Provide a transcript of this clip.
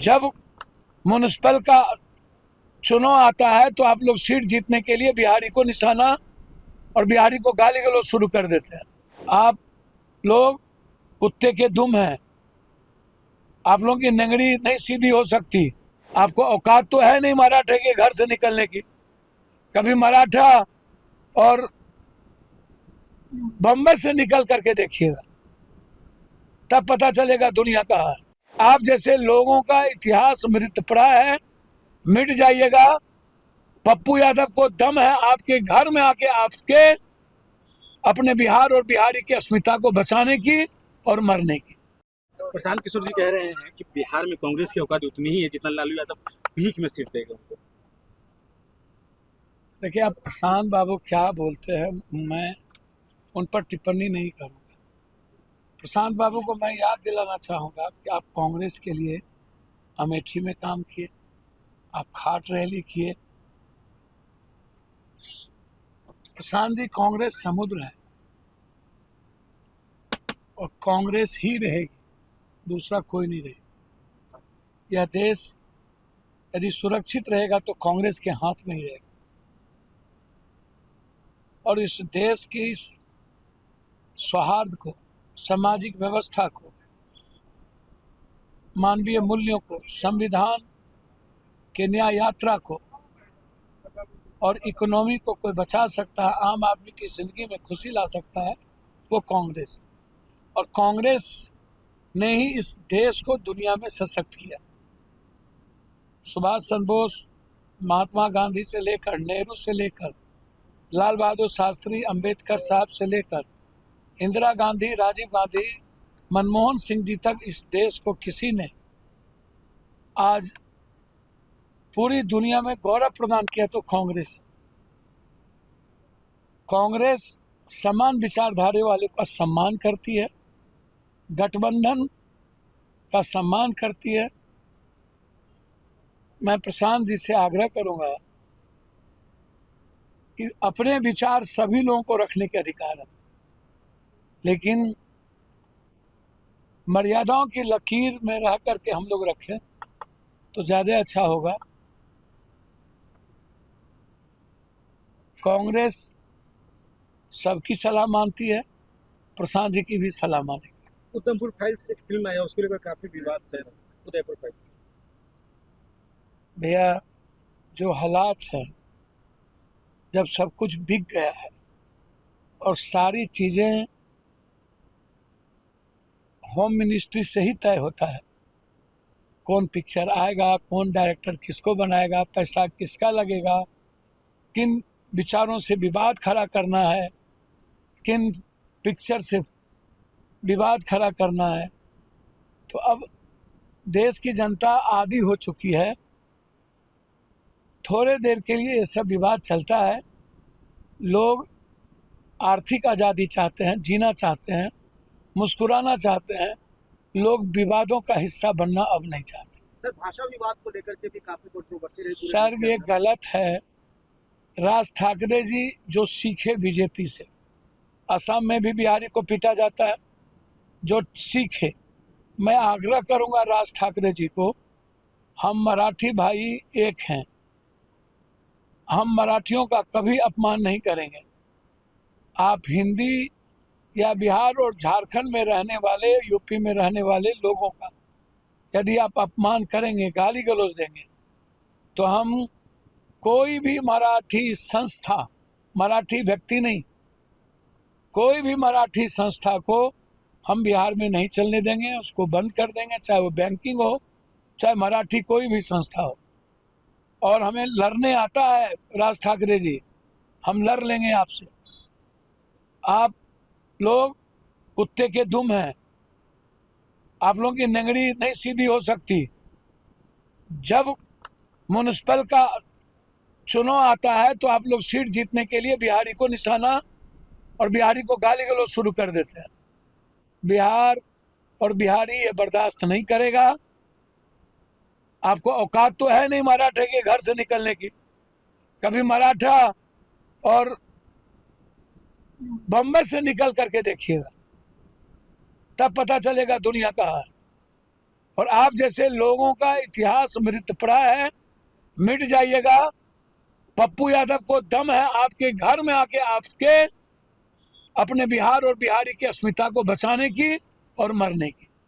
जब म्युनिसिपल का चुनाव आता है तो आप लोग सीट जीतने के लिए बिहारी को निशाना और बिहारी को गाली गलौज शुरू कर देते हैं। आप लोग कुत्ते के दुम हैं, आप लोगों की नंगड़ी नहीं सीधी हो सकती। आपको औकात तो है नहीं मराठे के घर से निकलने की। कभी मराठा और बम्बई से निकल करके देखिएगा, तब पता चलेगा दुनिया कहाँ है। आप जैसे लोगों का इतिहास मृतप्राय है, मिट जाइएगा। पप्पू यादव को दम है आपके घर में आके आपके अपने बिहार और बिहारी की अस्मिता को बचाने की और मरने की। प्रशांत किशोर जी कह रहे हैं कि बिहार में कांग्रेस की औकात उतनी ही है जितना लालू यादव भीख में सीट देगा उनको। देखिए, आप प्रशांत बाबू क्या बोलते हैं, मैं उन पर टिप्पणी नहीं करूँगा। प्रशांत बाबू को मैं याद दिलाना चाहूँगा कि आप कांग्रेस के लिए अमेठी में काम किए, आप खाट रैली किए। प्रशांत जी, कांग्रेस समुद्र है और कांग्रेस ही रहेगी, दूसरा कोई नहीं रहेगा। यह देश यदि सुरक्षित रहेगा तो कांग्रेस के हाथ में ही रहेगा और इस देश की सौहार्द को, सामाजिक व्यवस्था को, मानवीय मूल्यों को, संविधान के न्याय यात्रा को और इकोनॉमी को कोई बचा सकता है, आम आदमी की जिंदगी में खुशी ला सकता है, वो कांग्रेस है। और कांग्रेस ने ही इस देश को दुनिया में सशक्त किया। सुभाष चंद्र बोस, महात्मा गांधी से लेकर, नेहरू से लेकर, लाल बहादुर शास्त्री, अंबेडकर साहब से लेकर इंदिरा गांधी, राजीव गांधी, मनमोहन सिंह जी तक इस देश को किसी ने आज पूरी दुनिया में गौरव प्रदान किया तो कांग्रेस है। कांग्रेस समान विचारधारा वाले का सम्मान करती है, गठबंधन का सम्मान करती है। मैं प्रशांत जी से आग्रह करूंगा कि अपने विचार सभी लोगों को रखने के अधिकार है, लेकिन मर्यादाओं की लकीर में रह करके हम लोग रखें तो ज़्यादा अच्छा होगा। कांग्रेस सबकी सलाह मानती है, प्रशांत जी की भी सलाह मानेगी। उधमपुर फाइल्स एक फिल्म आया, उसको लेकर काफी विवाद है। उदयपुर फाइल्स भैया, जो हालात हैं, जब सब कुछ बिक गया है और सारी चीज़ें होम मिनिस्ट्री से ही तय होता है, कौन पिक्चर आएगा, कौन डायरेक्टर किसको बनाएगा, पैसा किसका लगेगा, किन विचारों से विवाद खड़ा करना है, किन पिक्चर से विवाद खड़ा करना है, तो अब देश की जनता आदी हो चुकी है। थोड़े देर के लिए ये सब विवाद चलता है। लोग आर्थिक आज़ादी चाहते हैं, जीना चाहते हैं, मुस्कुराना चाहते हैं। लोग विवादों का हिस्सा बनना अब नहीं चाहते। सर, भाषा विवाद को लेकर के भी काफी कंट्रोवर्सी रही। सर, ये गलत है। राज ठाकरे जी जो सीखे बीजेपी से, असम में भी बिहारी को पीटा जाता है, जो सीखे। मैं आग्रह करूंगा राज ठाकरे जी को, हम मराठी भाई एक हैं, हम मराठियों का कभी अपमान नहीं करेंगे। आप हिंदी या बिहार और झारखंड में रहने वाले, यूपी में रहने वाले लोगों का यदि आप अपमान करेंगे, गाली गलौज देंगे, तो हम कोई भी मराठी संस्था, मराठी व्यक्ति नहीं, कोई भी मराठी संस्था को हम बिहार में नहीं चलने देंगे, उसको बंद कर देंगे, चाहे वो बैंकिंग हो, चाहे मराठी कोई भी संस्था हो। और हमें लड़ने आता है राज ठाकरे जी, हम लड़ लेंगे आपसे। आप लोग कुत्ते के दुम हैं, आप लोगों की नंगड़ी नहीं सीधी हो सकती। जब म्युनिसिपल का चुनाव आता है तो आप लोग सीट जीतने के लिए बिहारी को निशाना और बिहारी को गाली गलौज शुरू कर देते हैं। बिहार और बिहारी ये बर्दाश्त नहीं करेगा। आपको औकात तो है नहीं मराठे के घर से निकलने की। कभी मराठा और बम्बई से निकल करके देखिएगा, तब पता चलेगा दुनिया कहाँ है। और आप जैसे लोगों का इतिहास मृत पड़ा है, मिट जाइएगा। पप्पू यादव को दम है आपके घर में आके आपके अपने बिहार और बिहारी की अस्मिता को बचाने की और मरने की।